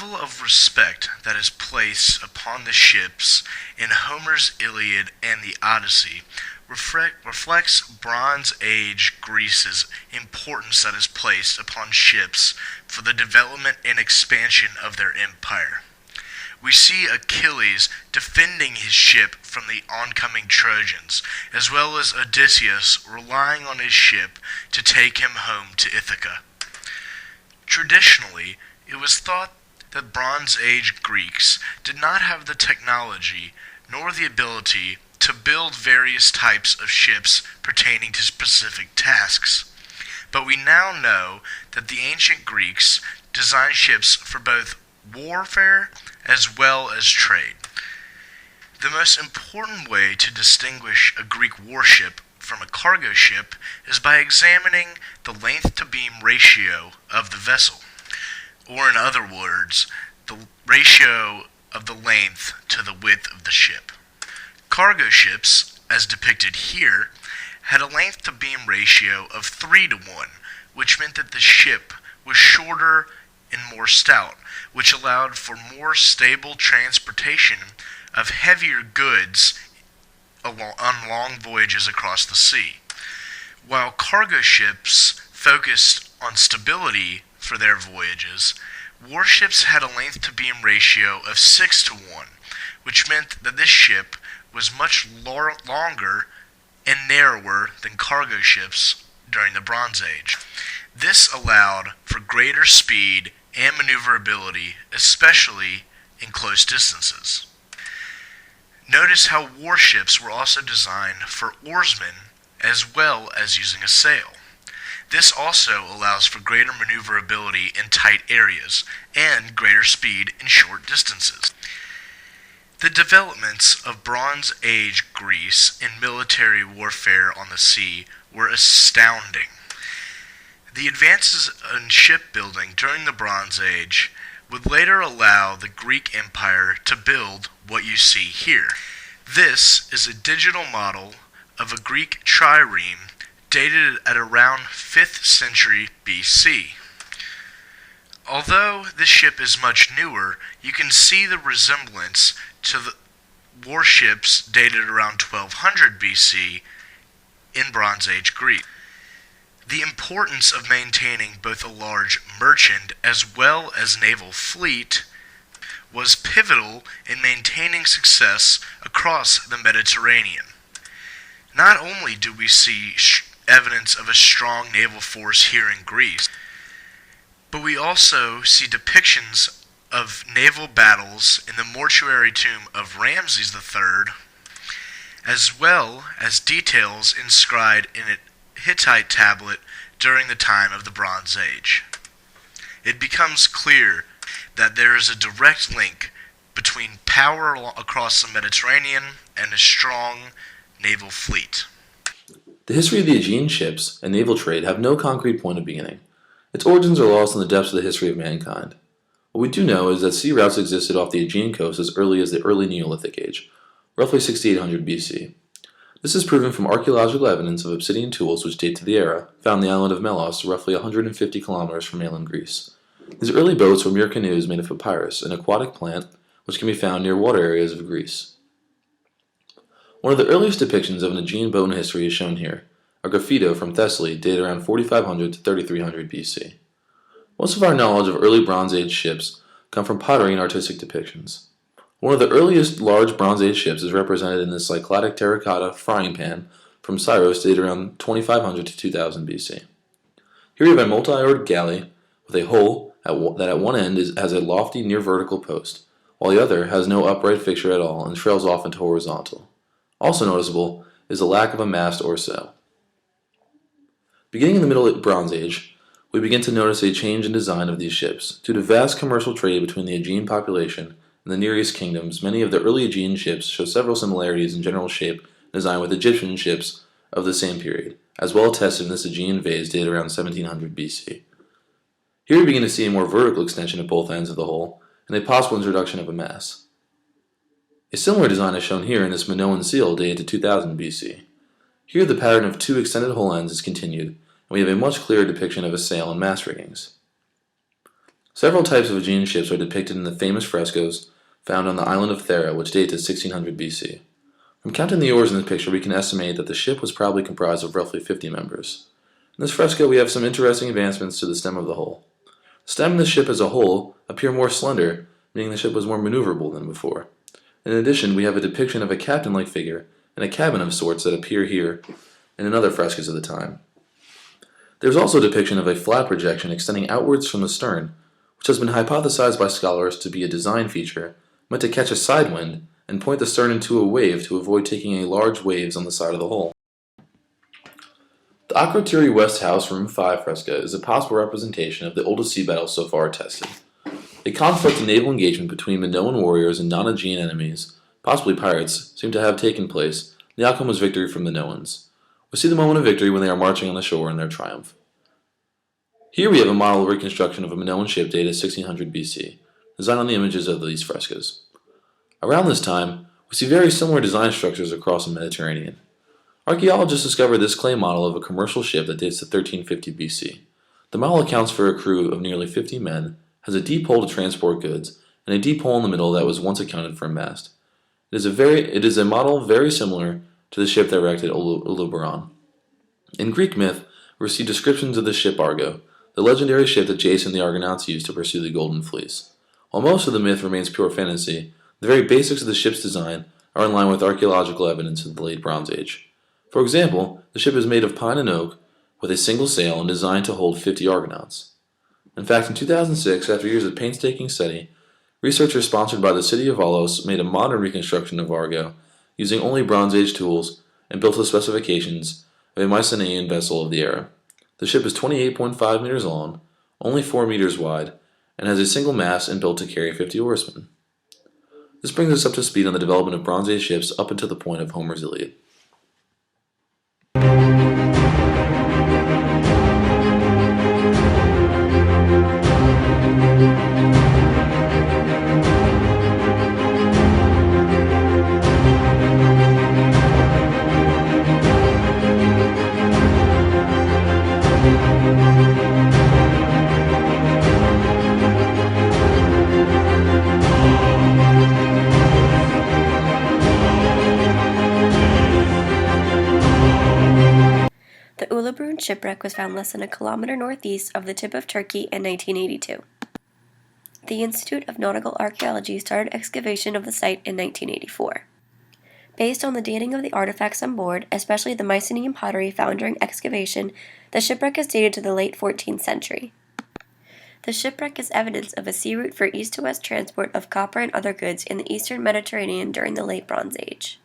level of respect that is placed upon the ships in Homer's Iliad and the Odyssey reflects Bronze Age Greece's importance that is placed upon ships for the development and expansion of their empire. We see Achilles defending his ship from the oncoming Trojans, as well as Odysseus relying on his ship to take him home to Ithaca. Traditionally, it was thought that Bronze Age Greeks did not have the technology nor the ability to build various types of ships pertaining to specific tasks. But we now know that the ancient Greeks designed ships for both warfare as well as trade. The most important way to distinguish a Greek warship from a cargo ship is by examining the length-to-beam ratio of the vessel, or in other words, the ratio of the length to the width of the ship. Cargo ships, as depicted here, had a length-to-beam ratio of 3 to 1, which meant that the ship was shorter and more stout, which allowed for more stable transportation of heavier goods on long voyages across the sea. While cargo ships focused on stability for their voyages, warships had a length-to-beam ratio of 6 to 1, which meant that this ship was much longer and narrower than cargo ships during the Bronze Age. This allowed for greater speed and maneuverability, especially in close distances. Notice how warships were also designed for oarsmen as well as using a sail. This also allows for greater maneuverability in tight areas and greater speed in short distances. The developments of Bronze Age Greece in military warfare on the sea were astounding. The advances in shipbuilding during the Bronze Age would later allow the Greek Empire to build what you see here. This is a digital model of a Greek trireme dated at around 5th century BC. Although this ship is much newer, you can see the resemblance to the warships dated around 1200 BC in Bronze Age Greece. The importance of maintaining both a large merchant as well as naval fleet was pivotal in maintaining success across the Mediterranean. Not only do we see evidence of a strong naval force here in Greece, but we also see depictions of naval battles in the mortuary tomb of Ramses III, as well as details inscribed in a Hittite tablet during the time of the Bronze Age. It becomes clear that there is a direct link between power across the Mediterranean and a strong naval fleet. The history of the Aegean ships and naval trade have no concrete point of beginning. Its origins are lost in the depths of the history of mankind. What we do know is that sea routes existed off the Aegean coast as early as the early Neolithic age, roughly 6800 BC. This is proven from archaeological evidence of obsidian tools which date to the era, found in the island of Melos, roughly 150 kilometers from mainland Greece. These early boats were mere canoes made of papyrus, an aquatic plant which can be found near water areas of Greece. One of the earliest depictions of an Aegean boat in history is shown here, a graffito from Thessaly dated around 4500 to 3300 BC. Most of our knowledge of early Bronze Age ships come from pottery and artistic depictions. One of the earliest large Bronze Age ships is represented in this cycladic terracotta frying pan from Syros dated around 2500 to 2000 BC. Here we have a multi-oared galley with a hull that at one end has a lofty near vertical post, while the other has no upright fixture at all and trails off into horizontal. Also noticeable is the lack of a mast or sail. Beginning in the Middle Bronze Age, we begin to notice a change in design of these ships. Due to vast commercial trade between the Aegean population and the Near East kingdoms, many of the early Aegean ships show several similarities in general shape and design with Egyptian ships of the same period, as well attested in this Aegean vase dated around 1700 BC. Here we begin to see a more vertical extension at both ends of the hull and a possible introduction of a mast. A similar design is shown here in this Minoan seal dated to 2000 BC. Here the pattern of two extended hull ends is continued, and we have a much clearer depiction of a sail and mast riggings. Several types of Aegean ships are depicted in the famous frescoes found on the island of Thera, which date to 1600 BC. From counting the oars in this picture, we can estimate that the ship was probably comprised of roughly 50 members. In this fresco, we have some interesting advancements to the stem of the hull. The stem and the ship as a whole appear more slender, meaning the ship was more maneuverable than before. In addition, we have a depiction of a captain-like figure and a cabin of sorts that appear here and in other frescoes of the time. There is also a depiction of a flat projection extending outwards from the stern, which has been hypothesized by scholars to be a design feature meant to catch a side wind and point the stern into a wave to avoid taking a large waves on the side of the hull. The Akrotiri West House Room 5 fresco is a possible representation of the oldest sea battle so far tested. A conflict and naval engagement between Minoan warriors and non-Aegean enemies, possibly pirates, seemed to have taken place. The outcome was victory for the Minoans. We see the moment of victory when they are marching on the shore in their triumph. Here we have a model reconstruction of a Minoan ship dated 1600 BC, designed on the images of these frescoes. Around this time, we see very similar design structures across the Mediterranean. Archaeologists discovered this clay model of a commercial ship that dates to 1350 BC. The model accounts for a crew of nearly 50 men, has a deep hole to transport goods, and a deep hole in the middle that was once accounted for a mast. It is a model very similar to the ship that wrecked at Ulubaran. In Greek myth, we receive descriptions of the ship Argo, the legendary ship that Jason and the Argonauts used to pursue the Golden Fleece. While most of the myth remains pure fantasy, the very basics of the ship's design are in line with archaeological evidence of the Late Bronze Age. For example, the ship is made of pine and oak, with a single sail and designed to hold 50 Argonauts. In fact, in 2006, after years of painstaking study, researchers sponsored by the city of Alos made a modern reconstruction of Argo, using only Bronze Age tools and built to the specifications of a Mycenaean vessel of the era. The ship is 28.5 meters long, only 4 meters wide, and has a single mast and built to carry 50 oarsmen. This brings us up to speed on the development of Bronze Age ships up until the point of Homer's Iliad. The Uluburun shipwreck was found less than a kilometer northeast of the tip of Turkey in 1982. The Institute of Nautical Archaeology started excavation of the site in 1984. Based on the dating of the artifacts on board, especially the Mycenaean pottery found during excavation, the shipwreck is dated to the late 14th century. The shipwreck is evidence of a sea route for east-to-west transport of copper and other goods in the eastern Mediterranean during the Late Bronze Age.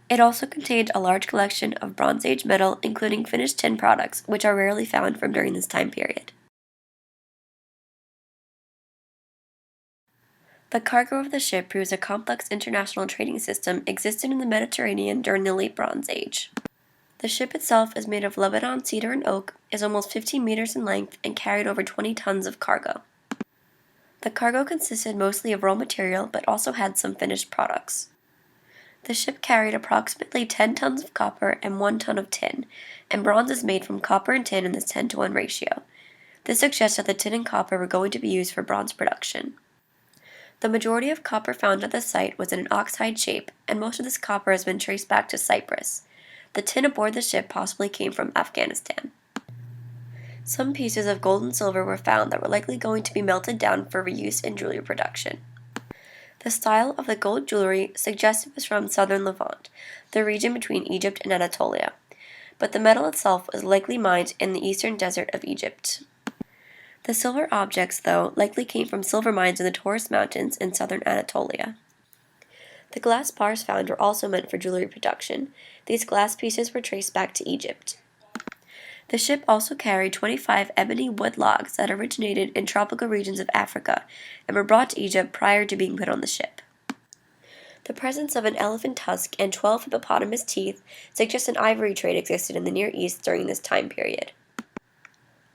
It also contained a large collection of Bronze Age metal, including finished tin products, which are rarely found from during this time period. The cargo of the ship proves a complex international trading system existed in the Mediterranean during the Late Bronze Age. The ship itself is made of Lebanon cedar and oak, is almost 15 meters in length, and carried over 20 tons of cargo. The cargo consisted mostly of raw material, but also had some finished products. The ship carried approximately 10 tons of copper and 1 ton of tin, and bronze is made from copper and tin in this 10-to-1 ratio. This suggests that the tin and copper were going to be used for bronze production. The majority of copper found at the site was in an oxide shape, and most of this copper has been traced back to Cyprus. The tin aboard the ship possibly came from Afghanistan. Some pieces of gold and silver were found that were likely going to be melted down for reuse in jewelry production. The style of the gold jewelry suggests it was from southern Levant, the region between Egypt and Anatolia, but the metal itself was likely mined in the eastern desert of Egypt. The silver objects, though, likely came from silver mines in the Taurus Mountains in southern Anatolia. The glass bars found were also meant for jewelry production. These glass pieces were traced back to Egypt. The ship also carried 25 ebony wood logs that originated in tropical regions of Africa and were brought to Egypt prior to being put on the ship. The presence of an elephant tusk and 12 hippopotamus teeth suggests an ivory trade existed in the Near East during this time period.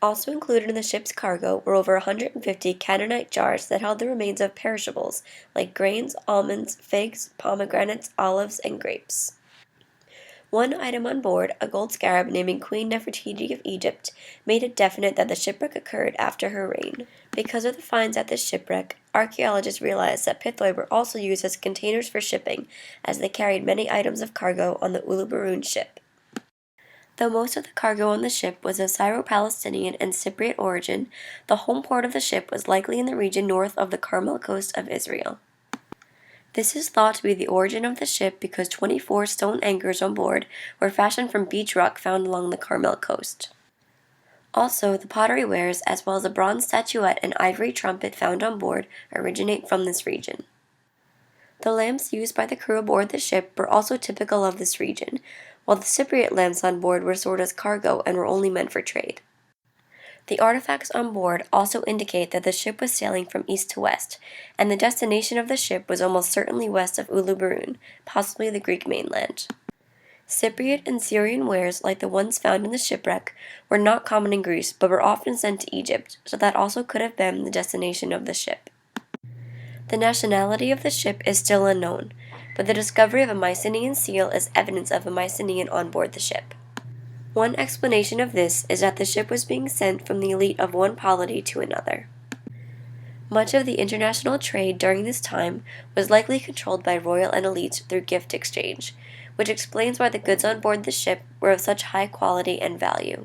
Also included in the ship's cargo were over 150 Canaanite jars that held the remains of perishables like grains, almonds, figs, pomegranates, olives, and grapes. One item on board, a gold scarab naming Queen Nefertiti of Egypt, made it definite that the shipwreck occurred after her reign. Because of the finds at this shipwreck, archaeologists realized that pithoi were also used as containers for shipping, as they carried many items of cargo on the Uluburun ship. Though most of the cargo on the ship was of Syro-Palestinian and Cypriot origin, the home port of the ship was likely in the region north of the Carmel coast of Israel. This is thought to be the origin of the ship because 24 stone anchors on board were fashioned from beach rock found along the Carmel coast. Also, the pottery wares, as well as a bronze statuette and ivory trumpet found on board, originate from this region. The lamps used by the crew aboard the ship were also typical of this region, while the Cypriot lamps on board were stored as cargo and were only meant for trade. The artifacts on board also indicate that the ship was sailing from east to west, and the destination of the ship was almost certainly west of Uluburun, possibly the Greek mainland. Cypriot and Syrian wares, like the ones found in the shipwreck, were not common in Greece but were often sent to Egypt, so that also could have been the destination of the ship. The nationality of the ship is still unknown, but the discovery of a Mycenaean seal is evidence of a Mycenaean on board the ship. One explanation of this is that the ship was being sent from the elite of one polity to another. Much of the international trade during this time was likely controlled by royal and elites through gift exchange, which explains why the goods on board the ship were of such high quality and value.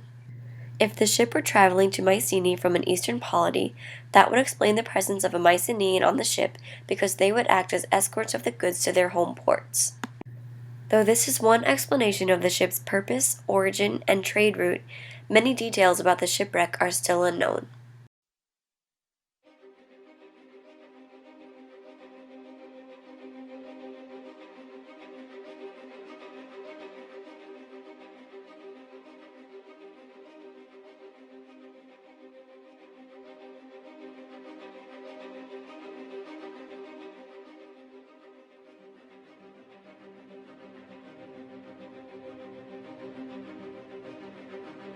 If the ship were traveling to Mycenae from an eastern polity, that would explain the presence of a Mycenaean on the ship because they would act as escorts of the goods to their home ports. Though this is one explanation of the ship's purpose, origin, and trade route, many details about the shipwreck are still unknown.